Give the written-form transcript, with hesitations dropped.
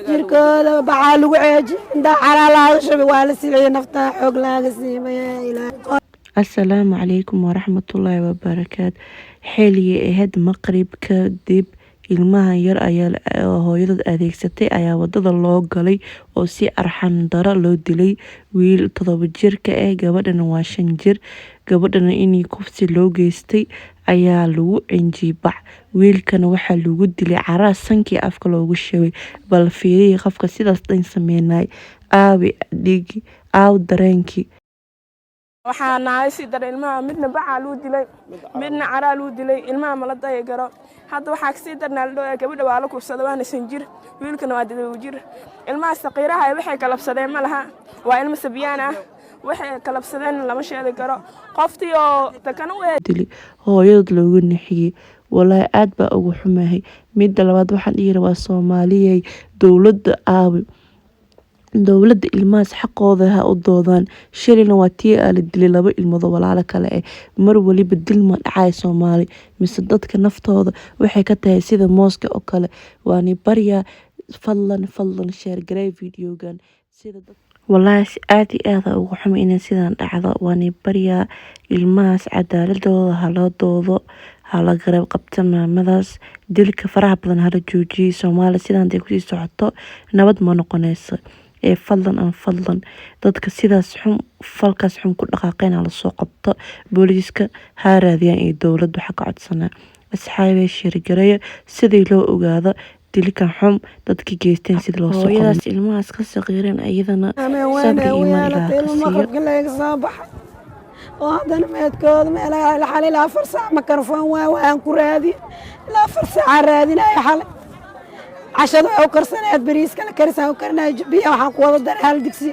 jirkooda bacaa lagu ceeji indaa caraa laaga shubay waa la sibiyey naftaa xoog laaga siimay. Asalaamu calaykum waraxmatullaahi wabarakaatu. Xilligii ahayd maqrib kadib ilmahan yar ayaa hooyadod adeegsatay ayaa wadada loo galay oo si arxan daro loo dilay. Wiil 7 jirka ah gabadhana waa 5 jir. Gabadhana inii kufsi loo geystay ayaa lagu cinjibax. Wiilkana waxaa lagu dilay caraa sankii afka loogu shubay. Bal fiiriye qofka sidaas dhan sameynay aabi dhigi aaw dareenkii. waxaa nahay si dar ilmaha midna bacaa loo dilay midna caraa loo dilay ilmaha mala day garo hadda waxaa ka sii darnaa loo gabadha waa la kufsada waana 5 jir wiilkana waa 7 jir ilmaha saqiiraha waxay kalabsadeen ma laha waa ilmo sabiyaan ah waxay kalabsadeen lama sheegi karo qoftii oo takana u dilay hooyadod loogu nixiyay. Walaahi aad baa ugu xumahay. Midda labaad waxaan dhihi rabaa Soomaaliyay dowladda aawi dowladda ilmahaas xaqooda ha u doodaan. Shilina waa tii la dilay 2 ilmood oo walaalo kale ah. Mar waliba dil ma dhacay Soomaali mise dadka naftooda waxay ka tahay sida mooska oo kale. Waani barya fadlan share garay videogan sida walaahi aad iyo aad ugu xumay in sidaan dhacdo. Waani barya ilmahaas cadaaladooda ha loo doodo hala garab qabta maamadaas dilka faraha badan hala joojiyo. Soomaali sidaan ay ku sii socoto nabad ma noqonayso. fadlan dadka sidaas xun falkaas xun ku dhaqaaqayna la soo qabto booliiska ha raadiyaan iyo dowladda waxa ka codsanaa asxaabay shirgareeya sidii loo ogaado dilka xun dadka geysteen sida loo soo qabto ilmahaas ka saqiireen ayadana sabri iimaan oo haddana meedkooda meelaha la xalay 4 saac microphone waan ku raadi 4 saac raadinaya xalay cashada oo karsaneed bariiska la karisaa oo karnaa biyo waxaan ku wada daray hal digsi